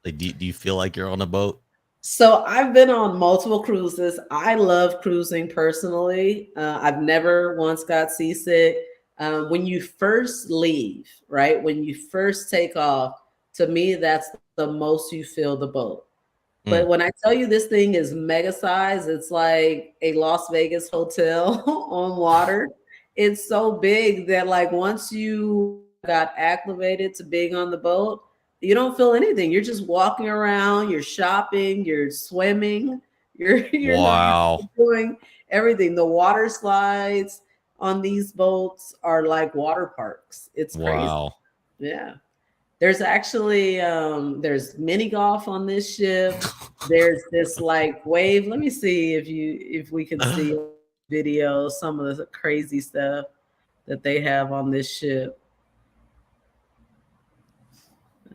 Like, do you feel like you're on a boat? So I've been on multiple cruises. I love cruising personally. I've never once got seasick. When you first leave, right? When you first take off, to me, that's the most you feel the boat. But when I tell you this thing is mega size, it's like a Las Vegas hotel on water. It's so big that like once you got acclimated to being on the boat, you don't feel anything. You're just walking around, you're shopping, you're swimming, you're Wow. doing everything. The water slides on these boats are like water parks. It's crazy. Wow. Yeah. There's actually there's mini golf on this ship. There's this like wave. Let me see if we can see video, some of the crazy stuff that they have on this ship.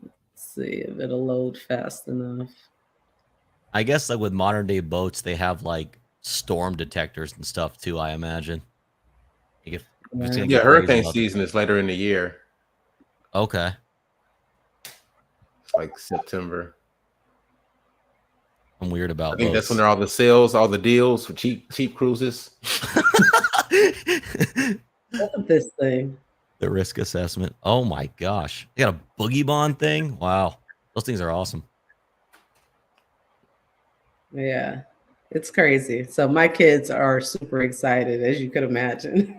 Let's see if it'll load fast enough. I guess like with modern day boats, they have like storm detectors and stuff too, I imagine. Like if it's gonna get hurricane crazy season is later in the year. Okay. It's like September. I'm weird about I think that's boats. when there are all the sales, all the deals for cheap cruises. Look at this thing. The risk assessment. Oh my gosh. They got a boogie bond thing. Wow. Those things are awesome. Yeah, it's crazy. So my kids are super excited, as you could imagine.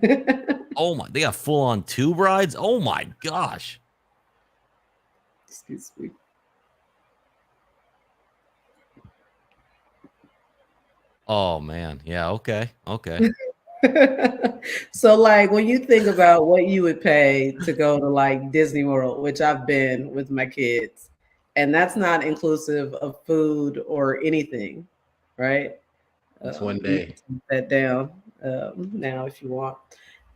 Oh my, they got full on tube rides. Oh my gosh. Excuse me. Oh man. Yeah. Okay. Okay. So like when you think about what you would pay to go to like Disney World, which I've been with my kids, and that's not inclusive of food or anything, right? It's one day. Take that down now if you want.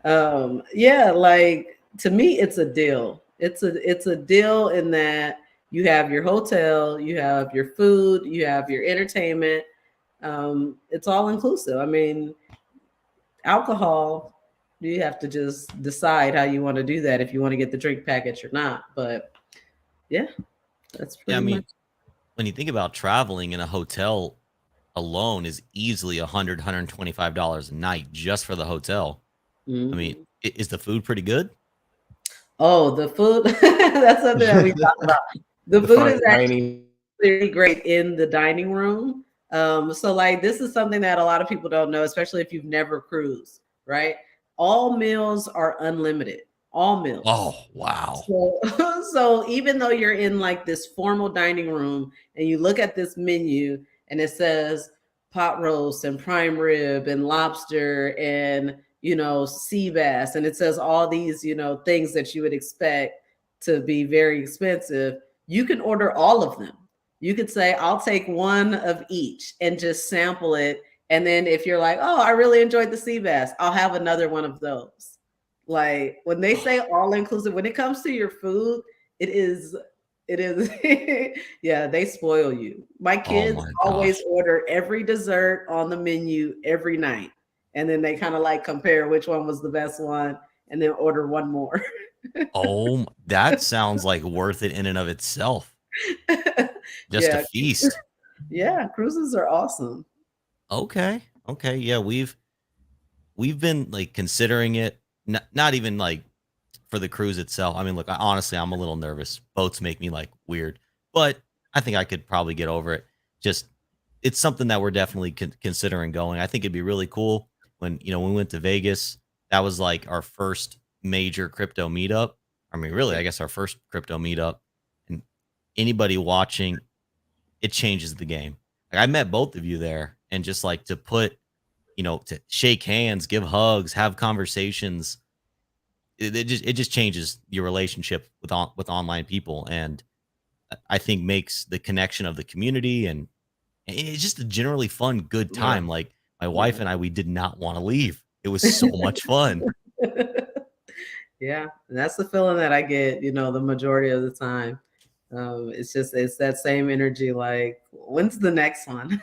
Yeah, like to me, it's a deal. It's a deal in that you have your hotel, you have your food, you have your entertainment. It's all inclusive. I mean, alcohol, you have to just decide how you want to do that, if you want to get the drink package or not. But yeah, that's pretty much. When you think about traveling in a hotel alone is easily $125 a night just for the hotel. I mean, is the food pretty good? Oh, the food. That's something that we talk about. The food is actually pretty great in the dining room. So like this is something that a lot of people don't know, especially if you've never cruised, right? All meals are unlimited. All meals. Oh, wow. So even though you're in like this formal dining room and you look at this menu and it says pot roast and prime rib and lobster and sea bass, and it says all these things that you would expect to be very expensive, you can order all of them. You could say, I'll take one of each and just sample it. And then if you're like, oh, I really enjoyed the sea bass, I'll have another one of those. Like when they say all inclusive, when it comes to your food, it is, yeah, they spoil you. My kids always order every dessert on the menu every night. And then they kind of like compare which one was the best one and then order one more. Oh, that sounds like worth it in and of itself. Just a feast. Yeah, cruises are awesome. Okay. Yeah, we've been like considering it, not even like for the cruise itself. I mean, look, honestly, I'm a little nervous. Boats make me like weird, but I think I could probably get over it. Just it's something that we're definitely considering going. I think it'd be really cool when when we went to Vegas. That was like our first major crypto meetup. I mean, really, I guess our first crypto meetup. And anybody watching, it changes the game. Like, I met both of you there, and just like to put, to shake hands, give hugs, have conversations. It just changes your relationship with online people, and I think makes the connection of the community, and it's just a generally fun, good time. Like my wife and I, we did not want to leave. It was so much fun. Yeah, and that's the feeling that I get, the majority of the time. It's that same energy. Like, when's the next one?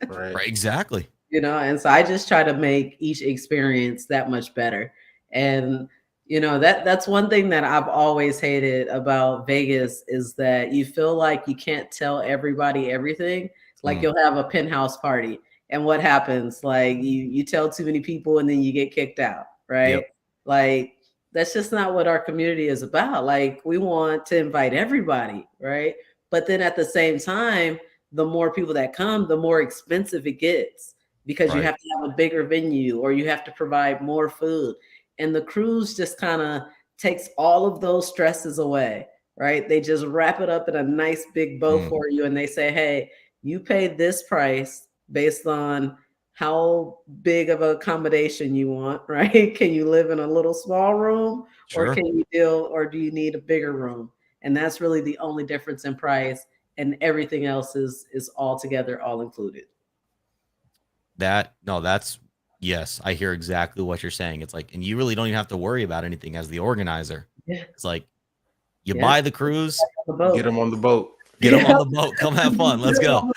Right. Exactly. And so I just try to make each experience that much better. And that's one thing that I've always hated about Vegas is that you feel like you can't tell everybody everything. Like you'll have a penthouse party, and what happens? Like you tell too many people, and then you get kicked out, right? Yep. Like that's just not what our community is about. Like we want to invite everybody, right? But then at the same time, the more people that come, the more expensive it gets, because you have to have a bigger venue, or you have to provide more food. And the cruise just kind of takes all of those stresses away, right? They just wrap it up in a nice big bow for you, and they say, hey, you pay this price based on how big of an accommodation you want, right? Can you live in a little small room, Sure. or or do you need a bigger room? And that's really the only difference in price, and everything else is all together, all included. That's yes, I hear exactly what you're saying. It's like, and you really don't even have to worry about anything as the organizer. Yeah. It's like you buy the cruise, get them on the boat. Get them on the boat. Come have fun. Let's go.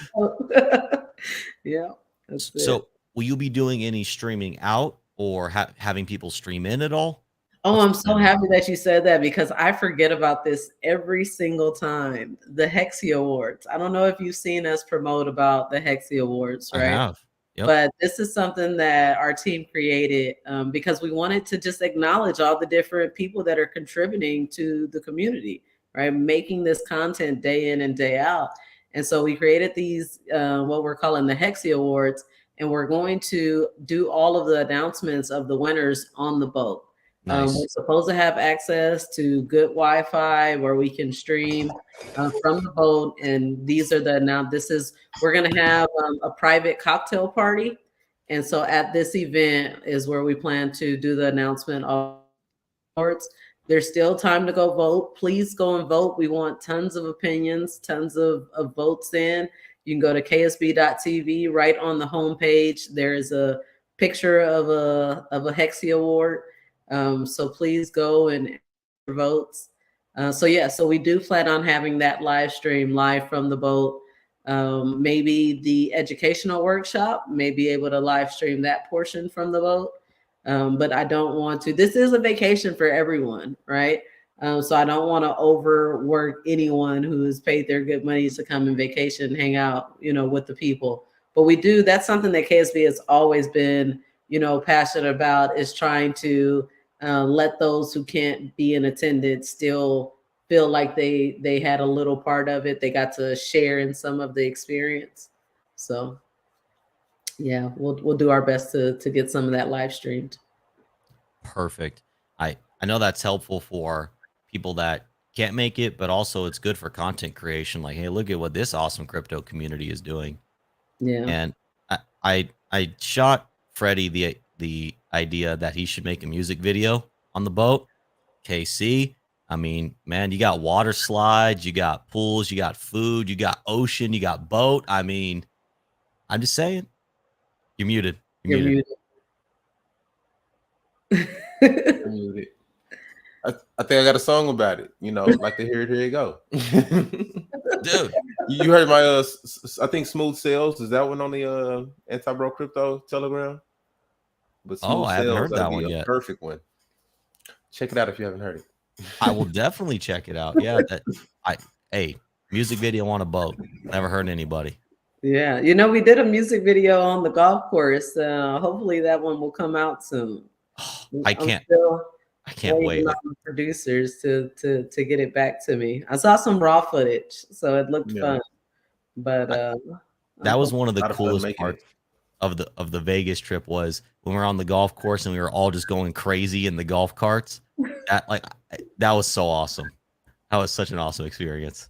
Yeah. That's so, will you be doing any streaming out, or having people stream in at all? Oh, I'm so happy that you said that, because I forget about this every single time. The Hexi Awards. I don't know if you've seen us promote about the Hexi Awards, right? I have. Yep. But this is something that our team created because we wanted to just acknowledge all the different people that are contributing to the community, right? Making this content day in and day out. And so we created these, what we're calling the Hexi Awards, and we're going to do all of the announcements of the winners on the boat. Nice. We're supposed to have access to good Wi-Fi where we can stream from the boat. And these are we're going to have a private cocktail party. And so at this event is where we plan to do the announcement of awards. There's still time to go vote. Please go and vote. We want tons of opinions, tons of votes in. You can go to KSB.tv. Right on the homepage, there is a picture of a Hexi Award. So please go and votes. So we do plan on having that live stream live from the boat. Maybe the educational workshop may be able to live stream that portion from the boat. But I don't want to. This is a vacation for everyone, right? So I don't want to overwork anyone who has paid their good money to come and vacation, hang out, with the people. But that's something that KSB has always been, passionate about, is trying to let those who can't be in attendance still feel like they had a little part of it. They got to share in some of the experience. So yeah, we'll do our best to get some of that live streamed. Perfect. I know that's helpful for people that can't make it, but also it's good for content creation. Like, hey, look at what this awesome crypto community is doing. Yeah. And I shot Freddie the idea that he should make a music video on the boat. KC, I mean, man, you got water slides, you got pools, you got food, you got ocean, you got boat. I mean, I'm just saying. You're muted. You're muted. Muted. I think I got a song about it. Like to hear it. Here you go. Dude, you heard my I think Smooth Sales, is that one on the Anti-Bro Crypto Telegram? But Smooth I haven't heard that one yet. Perfect one. Check it out if you haven't heard it. I will definitely check it out. Yeah, music video on a boat. Never heard anybody. Yeah, we did a music video on the golf course. Hopefully that one will come out soon. I I'm can't still wait. waiting on the producers to get it back to me. I saw some raw footage, so it looked Yeah, fun. But That I'm was one of a the lot of fun coolest making it. parts of the Vegas trip was when we were on the golf course and we were all just going crazy in the golf carts. That was so awesome. That was such an awesome experience.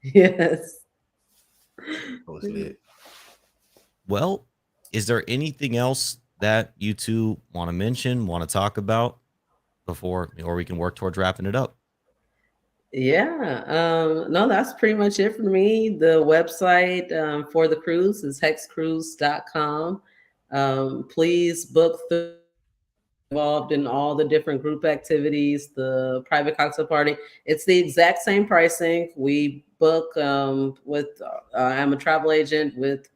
yes. It was lit. Well, is there anything else that you two want to mention, want to talk about before, or we can work towards wrapping it up? Yeah. No, that's pretty much it for me. The website for the cruise is hexcruise.com. Please book the involved in all the different group activities, the private cocktail party. It's the exact same pricing. We book with, I'm a travel agent with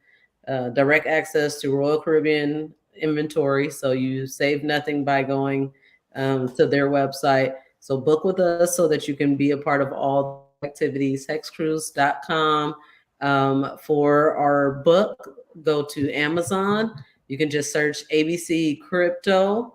direct access to Royal Caribbean inventory. So you save nothing by going to their website. So book with us so that you can be a part of all activities. Hexcruise.com. For our book, go to Amazon. You can just search ABCrypto.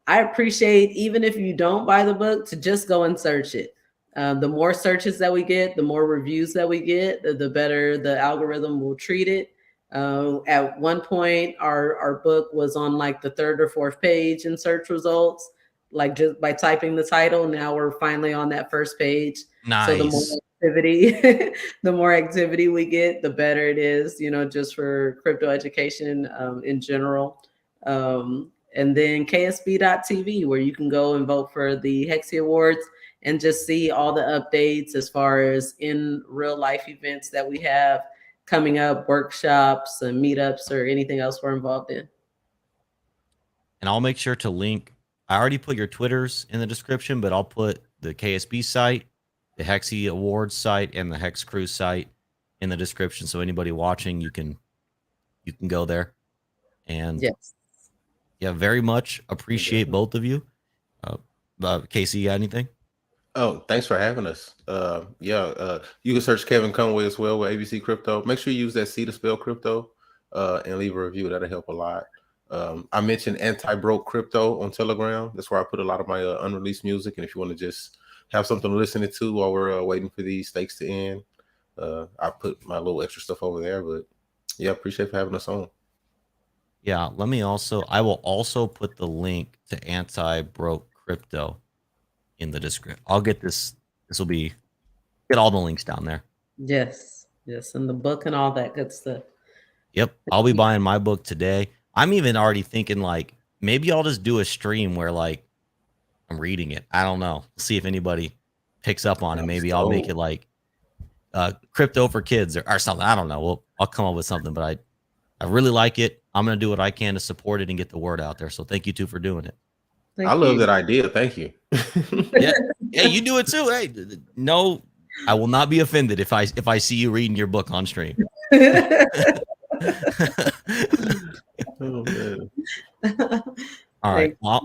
I appreciate, even if you don't buy the book, to just go and search it. The more searches that we get, the more reviews that we get, the better the algorithm will treat it. At one point, our book was on like the third or fourth page in search results, like just by typing the title. Now we're finally on that first page. So the more Nice. activity, the more activity we get, the better it is. Just for crypto education in general. And then KSB.tv, where you can go and vote for the Hexi Awards and just see all the updates as far as in real life events that we have coming up, workshops and meetups or anything else we're involved in. And I'll make sure to link. I already put your Twitters in the description, but I'll put the KSB site, the Hexi Awards site, and the Hex Cruise site in the description. So anybody watching, you can go there. And Yes. yeah, very much appreciate both of you. Casey, you got anything? Oh, thanks for having us. You can search Kevin Conway as well with ABCrypto. Make sure you use that C to spell crypto and leave a review. That'll help a lot. I mentioned anti-broke crypto on Telegram. That's where I put a lot of my unreleased music. And if you want to just have something to listen to while we're waiting for these stakes to end, I put my little extra stuff over there. But yeah, appreciate for having us on. Yeah, I will also put the link to anti-broke crypto in the description. I'll get this. This will get all the links down there. Yes. Yes. And the book and all that good stuff. Yep. I'll be buying my book today. I'm even already thinking like maybe I'll just do a stream where like I'm reading it. I don't know. See if anybody picks up on it. Maybe I'll make it like crypto for kids or something. I don't know. Well, I'll come up with something, but I really like it. I'm going to do what I can to support it and get the word out there. So thank you two for doing it. I love that idea. Thank you. Yeah. Hey, you do it too. Hey, no, I will not be offended if I see you reading your book on stream. Oh, man. All right. Well,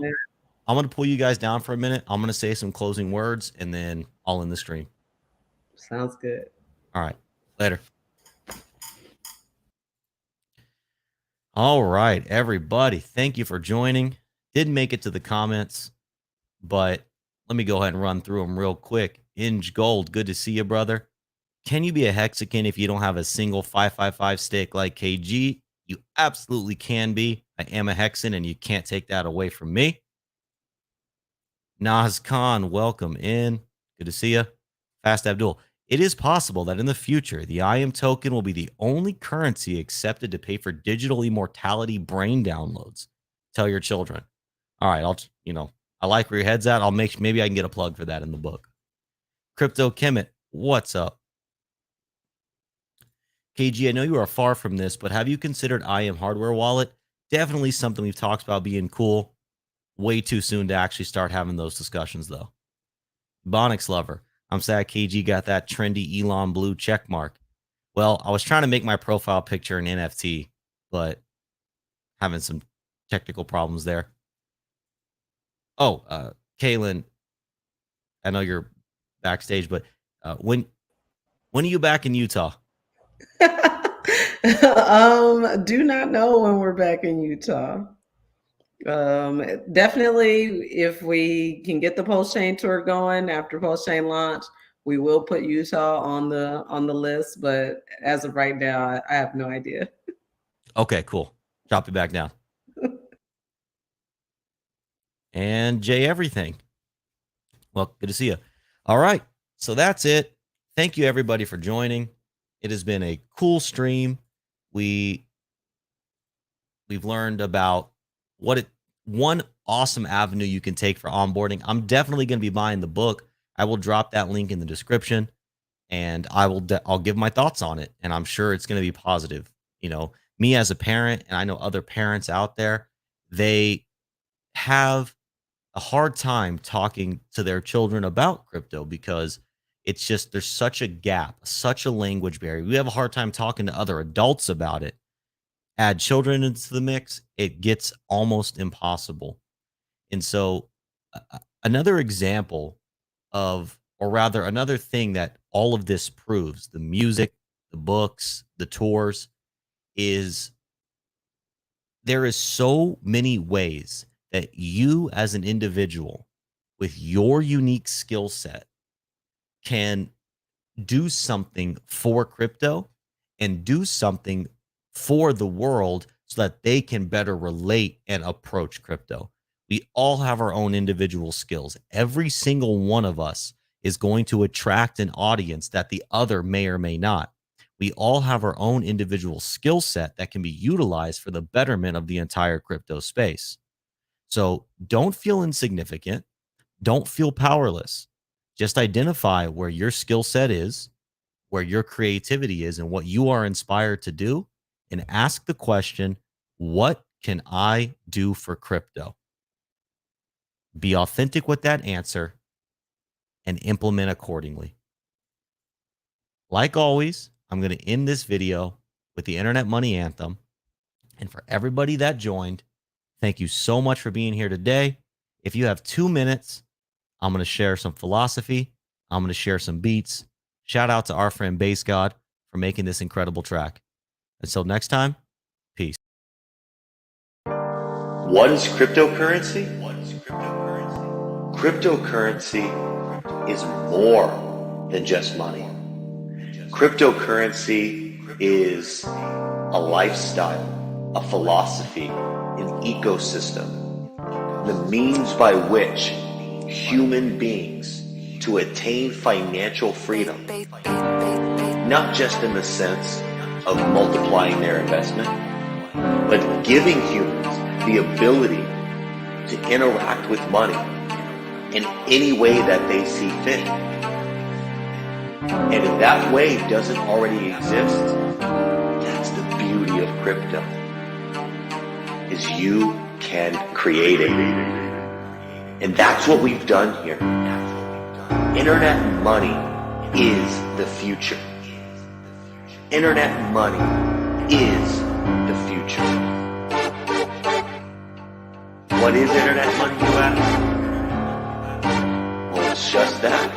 I'm going to pull you guys down for a minute. I'm going to say some closing words and then I'll end the stream. Sounds good. All right. Later. All right, everybody. Thank you for joining. Didn't make it to the comments, but let me go ahead and run through them real quick. Inge Gold, good to see you, brother. Can you be a Hexican if you don't have a single 555 stick like KG? You absolutely can be. I am a Hexan, and you can't take that away from me. Naz Khan, welcome in. Good to see you. Fast Abdul. It is possible that in the future, the I am token will be the only currency accepted to pay for digital immortality brain downloads. Tell your children. All right, I like where your head's at. Maybe I can get a plug for that in the book. Crypto Kemet, what's up? KG, I know you are far from this, but have you considered I am hardware wallet? Definitely something we've talked about being cool. Way too soon to actually start having those discussions, though. Bonix Lover, I'm sad KG got that trendy Elon blue check mark. Well, I was trying to make my profile picture an NFT, but having some technical problems there. Oh, Kaylin, I know you're backstage, but when are you back in Utah? Do not know when we're back in Utah. Definitely, if we can get the Pulse Chain tour going after Pulse Chain launch, we will put Utah on the list. But as of right now, I have no idea. Okay, cool. Drop it back down. And Jay, everything. Well, good to see you. All right, so that's it. Thank you everybody for joining. It has been a cool stream. We've learned about one awesome avenue you can take for onboarding. I'm definitely going to be buying the book. I will drop that link in the description, and I'll give my thoughts on it, and I'm sure it's going to be positive. You know, me as a parent, and I know other parents out there, they have a hard time talking to their children about crypto because it's just there's such a gap, such a language barrier. We have a hard time talking to other adults about it. Add children into the mix, it gets almost impossible. And so, another example of, or rather, another thing that all of this proves, the music, the books, the tours, is there is so many ways that you as an individual with your unique skill set can do something for crypto and do something for the world so that they can better relate and approach crypto. We all have our own individual skills. Every single one of us is going to attract an audience that the other may or may not. We all have our own individual skill set that can be utilized for the betterment of the entire crypto space. So don't feel insignificant. Don't feel powerless. Just identify where your skill set is, where your creativity is, and what you are inspired to do, and ask the question, what can I do for crypto? Be authentic with that answer and implement accordingly. Like always, I'm going to end this video with the Internet Money Anthem. And for everybody that joined, thank you so much for being here today. If you have 2 minutes, I'm going to share some philosophy. I'm going to share some beats. Shout out to our friend Bass God for making this incredible track. Until next time, peace. What is cryptocurrency? Cryptocurrency is more than just money. Cryptocurrency is a lifestyle, a philosophy, an ecosystem, the means by which human beings to attain financial freedom, not just in the sense of multiplying their investment, but giving humans the ability to interact with money in any way that they see fit. And if that way doesn't already exist, that's the beauty of crypto, is you can create it. And that's what we've done here. Internet money is the future. Internet money is the future. What is internet money, you ask? Well, it's just that.